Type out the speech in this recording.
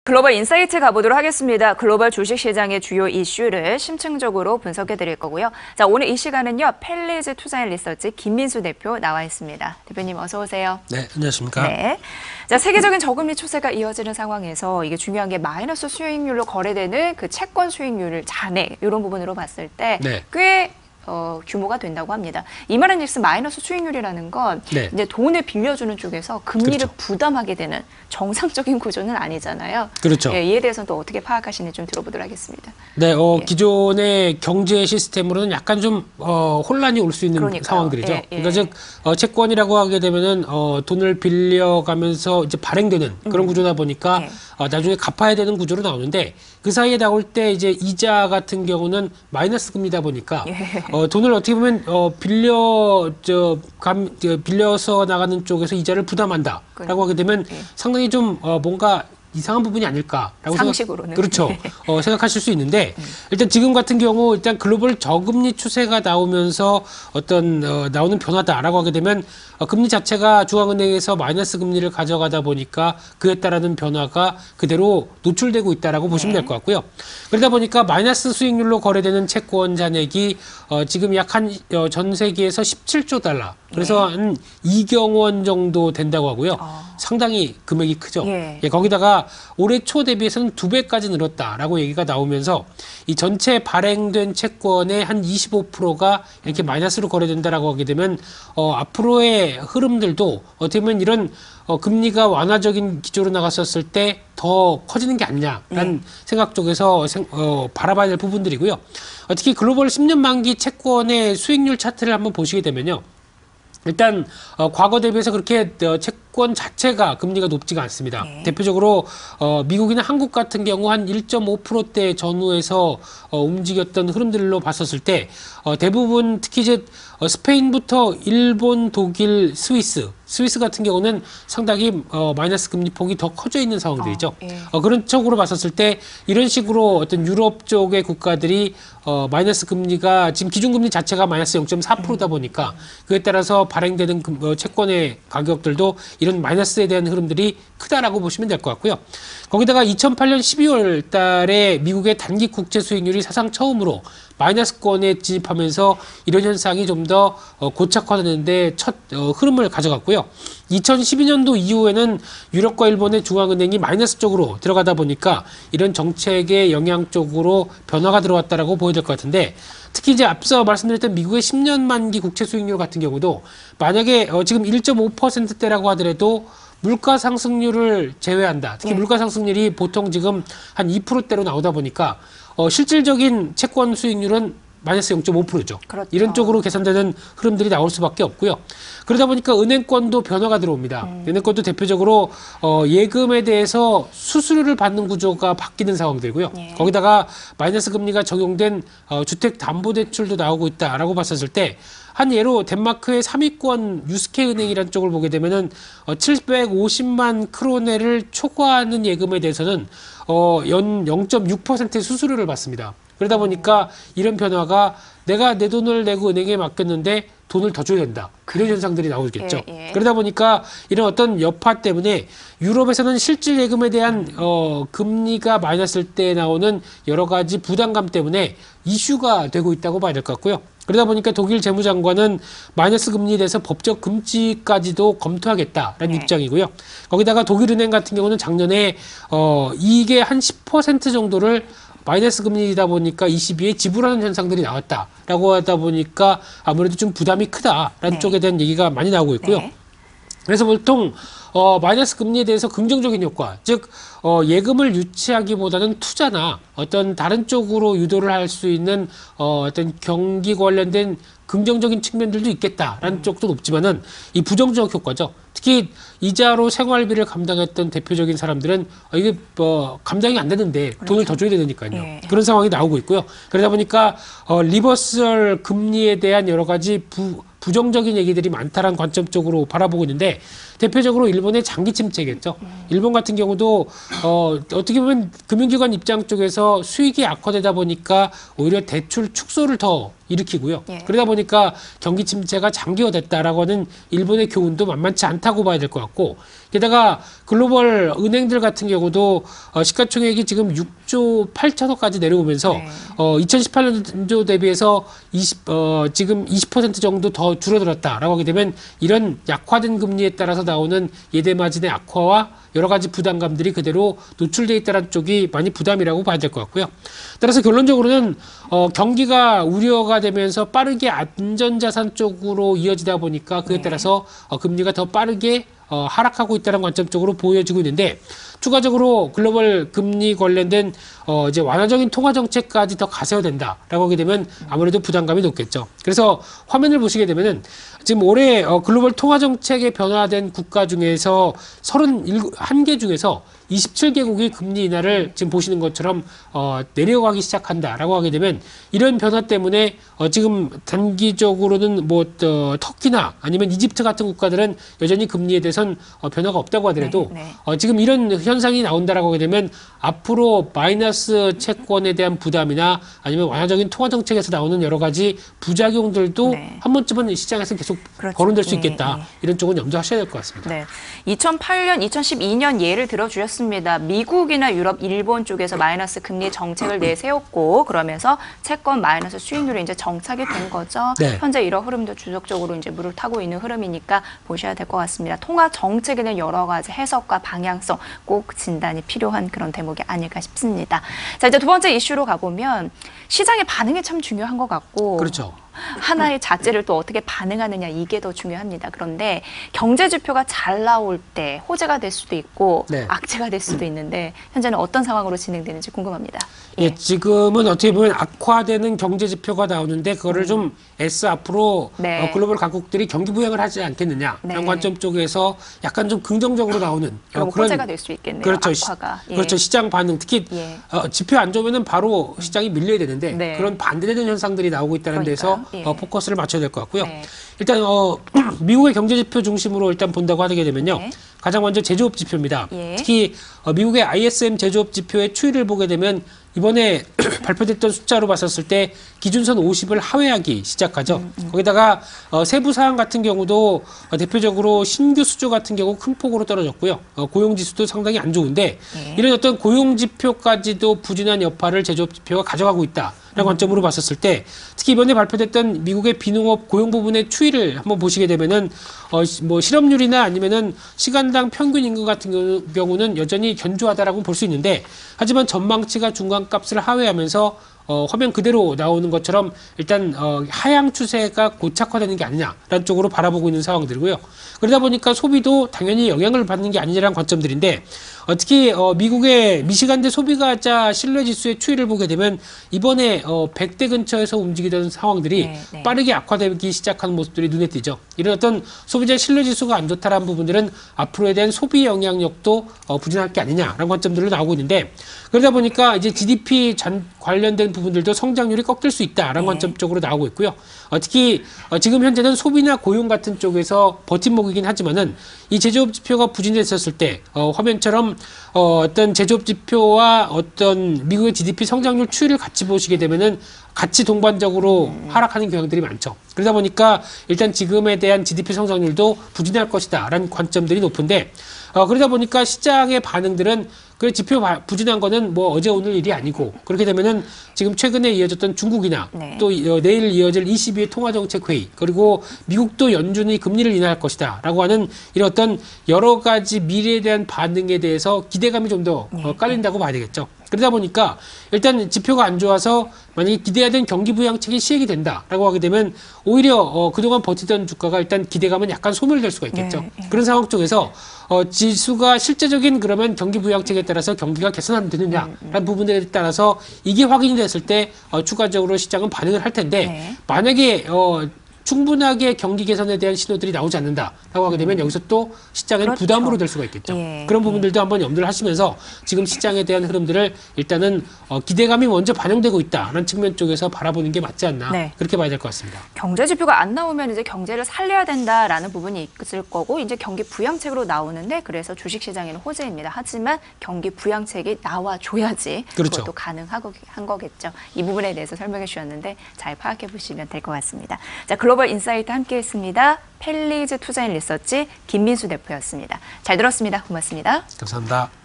글로벌 인사이트 가보도록 하겠습니다. 글로벌 주식시장의 주요 이슈를 심층적으로 분석해 드릴 거고요. 자, 오늘 이 시간은요. 펠리즈 투자앤리서치 김민수 대표 나와 있습니다. 대표님 어서 오세요. 네, 안녕하십니까. 네. 자, 세계적인 저금리 추세가 이어지는 상황에서 이게 중요한 게 마이너스 수익률로 거래되는 그 채권 수익률을 잔액 이런 부분으로 봤을 때 꽤 규모가 된다고 합니다. 이 말은즉슨 마이너스 수익률이라는 건 이제 돈을 빌려주는 쪽에서 금리를 부담하게 되는 정상적인 구조는 아니잖아요. 그렇죠. 예, 이에 대해서는 또 어떻게 파악하시는지 좀 들어보도록 하겠습니다. 네, 기존의 경제 시스템으로는 약간 좀 혼란이 올 수 있는 상황들이죠. 그러니까 즉 채권이라고 하게 되면은 돈을 빌려가면서 이제 발행되는 그런 구조다 보니까 나중에 갚아야 되는 구조로 나오는데 그 사이에 나올 때 이제 이자 같은 경우는 마이너스 금리다 보니까 돈을 어떻게 보면 빌려서 나가는 쪽에서 이자를 부담한다라고 하게 되면 상당히 좀 뭔가 이상한 부분이 아닐까라고 상식으로는 그렇죠. 생각하실 수 있는데 일단 지금 같은 경우 일단 글로벌 저금리 추세가 나오면서 나오는 변화다라고 하게 되면 금리 자체가 중앙은행에서 마이너스 금리를 가져가다 보니까 그에 따르는 변화가 그대로 노출되고 있다라고 보시면 될 것 같고요. 그러다 보니까 마이너스 수익률로 거래되는 채권 잔액이 지금 약 전 세계에서 17조 달러. 그래서 한 2경 원 정도 된다고 하고요. 상당히 금액이 크죠. 거기다가 올해 초 대비해서는 2배까지 늘었다라고 얘기가 나오면서 이 전체 발행된 채권의 한 25%가 이렇게 마이너스로 거래된다라고 하게 되면 앞으로의 흐름들도 어떻게 보면 이런 금리가 완화적인 기조로 나갔었을 때 더 커지는 게 아니냐라는 생각 쪽에서 바라봐야 될 부분들이고요. 특히 글로벌 10년 만기 채권의 수익률 차트를 한번 보시게 되면요. 일단 과거 대비해서 그렇게 채권 자체가 금리가 높지가 않습니다. 대표적으로 미국이나 한국 같은 경우 한 1.5%대 전후에서 움직였던 흐름들로 봤었을 때 대부분 특히 이제 스페인부터 일본, 독일, 스위스 같은 경우는 상당히 마이너스 금리 폭이 더 커져 있는 상황들이죠. 그런 쪽으로 봤었을 때 이런 식으로 어떤 유럽 쪽의 국가들이 마이너스 금리가 지금 기준금리 자체가 마이너스 0.4%다 보니까 그에 따라서 발행되는 채권의 가격들도 이런 마이너스에 대한 흐름들이 크다라고 보시면 될 것 같고요. 거기다가 2008년 12월 달에 미국의 단기 국채 수익률이 사상 처음으로 마이너스권에 진입하면서 이런 현상이 좀 더 고착화되는데 첫 흐름을 가져갔고요. 2012년도 이후에는 유럽과 일본의 중앙은행이 마이너스 쪽으로 들어가다 보니까 이런 정책의 영향 쪽으로 변화가 들어왔다라고 보여야 될 것 같은데 특히 이제 앞서 말씀드렸던 미국의 10년 만기 국채 수익률 같은 경우도 만약에 지금 1.5%대라고 하더라도 물가 상승률을 제외한다. 특히 물가 상승률이 보통 지금 한 2%대로 나오다 보니까 실질적인 채권 수익률은 마이너스 0.5%죠. 그렇죠. 이런 쪽으로 계산되는 흐름들이 나올 수밖에 없고요. 그러다 보니까 은행권도 변화가 들어옵니다. 은행권도 대표적으로 예금에 대해서 수수료를 받는 구조가 바뀌는 상황들이고요. 거기다가 마이너스 금리가 적용된 주택담보대출도 나오고 있다라고 봤었을 때 한 예로 덴마크의 3위권 유스케 은행이라는 쪽을 보게 되면은 750만 크로네를 초과하는 예금에 대해서는 연 0.6%의 수수료를 받습니다. 그러다 보니까 이런 변화가 내가 내 돈을 내고 은행에 맡겼는데 돈을 더 줘야 된다. 이런 현상들이 나오겠죠. 그러다 보니까 이런 어떤 여파 때문에 유럽에서는 실질 예금에 대한 금리가 마이너스일 때 나오는 여러 가지 부담감 때문에 이슈가 되고 있다고 봐야 될 것 같고요. 그러다 보니까 독일 재무장관은 마이너스 금리에 대해서 법적 금지까지도 검토하겠다라는 입장이고요. 거기다가 독일은행 같은 경우는 작년에 이익의 한 10% 정도를 마이너스 금리이다 보니까 ECB에 지불하는 현상들이 나왔다라고 하다 보니까 아무래도 좀 부담이 크다라는 쪽에 대한 얘기가 많이 나오고 있고요. 그래서 보통 마이너스 금리에 대해서 긍정적인 효과, 즉 예금을 유치하기보다는 투자나 어떤 다른 쪽으로 유도를 할 수 있는 어떤 경기 관련된 긍정적인 측면들도 있겠다라는 쪽도 높지만은 이 부정적 효과죠. 특히 이자로 생활비를 감당했던 대표적인 사람들은 이게 감당이 안 되는데 돈을 더 줘야 되니까요. 그런 상황이 나오고 있고요. 그러다 보니까 리버설 금리에 대한 여러 가지 부정적인 얘기들이 많다라는 관점 쪽으로 바라보고 있는데 대표적으로 일본의 장기 침체겠죠. 일본 같은 경우도 어떻게 보면 금융기관 입장 쪽에서 수익이 악화되다 보니까 오히려 대출 축소를 더 일으키고요. 예. 그러다 보니까 경기 침체가 장기화됐다라고 하는 일본의 교훈도 만만치 않다고 봐야 될 것 같고, 게다가 글로벌 은행들 같은 경우도 시가총액이 지금 6조 8천억까지 내려오면서 네. 2018년도 대비해서 지금 20% 정도 더 줄어들었다라고 하게 되면 이런 약화된 금리에 따라서 나오는 예대 마진의 악화와 여러 가지 부담감들이 그대로 노출돼 있다는 쪽이 많이 부담이라고 봐야 될 것 같고요. 따라서 결론적으로는 경기가 우려가 되면서 빠르게 안전자산 쪽으로 이어지다 보니까 그에 따라서 금리가 더 빠르게 하락하고 있다는 관점 쪽으로 보여지고 있는데, 추가적으로 글로벌 금리 관련된 이제 완화적인 통화 정책까지 더 가세야 된다라고 하게 되면 아무래도 부담감이 높겠죠. 그래서 화면을 보시게 되면은 지금 올해 글로벌 통화 정책에 변화된 국가 중에서 31개 중에서 27개국이 금리 인하를 지금 보시는 것처럼 내려가기 시작한다라고 하게 되면, 이런 변화 때문에 지금 단기적으로는 뭐 터키나 아니면 이집트 같은 국가들은 여전히 금리에 대해서는 변화가 없다고 하더라도 지금 이런 현상이 나온다라고 하게 되면 앞으로 마이너스 채권에 대한 부담이나 아니면 완화적인 통화 정책에서 나오는 여러 가지 부작용들도 한 번쯤은 시장에서 계속 그렇죠. 거론될 수 있겠다. 이런 쪽은 염두하셔야 될 것 같습니다. 네. 2008년, 2012년 예를 들어주셨습니다. 미국이나 유럽, 일본 쪽에서 마이너스 금리 정책을 내세웠고, 그러면서 채권 마이너스 수익률이 이제 정착이 된 거죠. 네. 현재 이런 흐름도 주적적으로 이제 물을 타고 있는 흐름이니까 보셔야 될 것 같습니다. 통화 정책에 대한 여러 가지 해석과 방향성 꼭 진단이 필요한 그런 대목이 아닐까 싶습니다. 자, 이제 두 번째 이슈로 가보면 시장의 반응이 참 중요한 것 같고. 그렇죠. 하나의 자체를 또 어떻게 반응하느냐, 이게 더 중요합니다. 그런데 경제 지표가 잘 나올 때 호재가 될 수도 있고 악재가 될 수도 있는데 현재는 어떤 상황으로 진행되는지 궁금합니다. 예, 지금은 어떻게 보면 악화되는 경제 지표가 나오는데 그거를 좀 애써 앞으로 글로벌 각국들이 경기 부양을 하지 않겠느냐 이런 관점 쪽에서 약간 좀 긍정적으로 나오는 그런 호재가 될 수 있겠네요. 그렇죠. 악화가. 그렇죠. 시장 반응, 특히 지표 안 좋으면은 바로 시장이 밀려야 되는데 그런 반대되는 현상들이 나오고 있다는 데서 포커스를 맞춰야 될 것 같고요. 일단 미국의 경제 지표 중심으로 일단 본다고 하게 되면요. 가장 먼저 제조업 지표입니다. 특히 미국의 ISM 제조업 지표의 추이를 보게 되면 이번에 발표됐던 숫자로 봤었을 때 기준선 50을 하회하기 시작하죠. 거기다가 세부 사항 같은 경우도 대표적으로 신규 수주 같은 경우 큰 폭으로 떨어졌고요. 고용 지수도 상당히 안 좋은데 이런 어떤 고용 지표까지도 부진한 여파를 제조업 지표가 가져가고 있다. 라는 관점으로 봤었을 때, 특히 이번에 발표됐던 미국의 비농업 고용 부분의 추이를 한번 보시게 되면은 뭐 실업률이나 아니면은 시간당 평균 임금 같은 경우는 여전히 견조하다라고 볼 수 있는데, 하지만 전망치가 중간값을 하회하면서 화면 그대로 나오는 것처럼 일단 하향 추세가 고착화되는 게 아니냐라는 쪽으로 바라보고 있는 상황들이고요. 그러다 보니까 소비도 당연히 영향을 받는 게 아니냐라는 관점들인데, 특히 미국의 미시간대 소비가자 신뢰지수의 추이를 보게 되면 이번에 100대 근처에서 움직이던 상황들이 빠르게 악화되기 시작하는 모습들이 눈에 띄죠. 이런 어떤 소비자 신뢰지수가 안 좋다라는 부분들은 앞으로에 대한 소비 영향력도 부진할 게 아니냐라는 관점들로 나오고 있는데, 그러다 보니까 이제 GDP 관련된 부분들도 성장률이 꺾일 수 있다라는 관점 쪽으로 나오고 있고요. 특히 지금 현재는 소비나 고용 같은 쪽에서 버팀목이긴 하지만은 이 제조업 지표가 부진했었을 때 화면처럼 어떤 제조업 지표와 어떤 미국의 GDP 성장률 추이를 같이 보시게 되면은 같이 동반적으로 하락하는 경향들이 많죠. 그러다 보니까 일단 지금에 대한 GDP 성장률도 부진할 것이다라는 관점들이 높은데, 그러다 보니까 시장의 반응들은 그 지표 부진한 거는 뭐 어제 오늘 일이 아니고, 그렇게 되면은 지금 최근에 이어졌던 중국이나 또 내일 이어질 ECB의 통화정책 회의, 그리고 미국도 연준이 금리를 인하할 것이다라고 하는 이런 어떤 여러 가지 미래에 대한 반응에 대해서 기대감이 좀 더 깔린다고 봐야 되겠죠. 그러다 보니까 일단 지표가 안 좋아서 만약에 기대하던 경기 부양책이 시행이 된다라고 하게 되면 오히려 그동안 버티던 주가가 일단 기대감은 약간 소멸될 수가 있겠죠. 그런 상황 쪽에서 지수가 실제적인 그러면 경기 부양책에 따라서 경기가 개선하면 되느냐라는 부분들에 따라서 이게 확인이 됐을 때 추가적으로 시장은 반응을 할 텐데, 만약에 충분하게 경기 개선에 대한 신호들이 나오지 않는다라고 하게 되면 여기서 또 시장에는 그렇죠. 부담으로 될 수가 있겠죠. 예. 그런 부분들도 한번 염두를 하시면서 지금 시장에 대한 흐름들을 일단은 기대감이 먼저 반영되고 있다라는 측면 쪽에서 바라보는 게 맞지 않나 네. 그렇게 봐야 될 것 같습니다. 경제 지표가 안 나오면 이제 경제를 살려야 된다라는 부분이 있을 거고 이제 경기 부양책으로 나오는데 그래서 주식시장에는 호재입니다. 하지만 경기 부양책이 나와줘야지 그렇죠. 그것도 가능한 거겠죠. 이 부분에 대해서 설명해 주셨는데 잘 파악해 보시면 될 것 같습니다. 자, 글로벌 인사이트 함께했습니다. 펠리즈 투자인 리서치 김민수 대표였습니다. 잘 들었습니다. 고맙습니다. 감사합니다.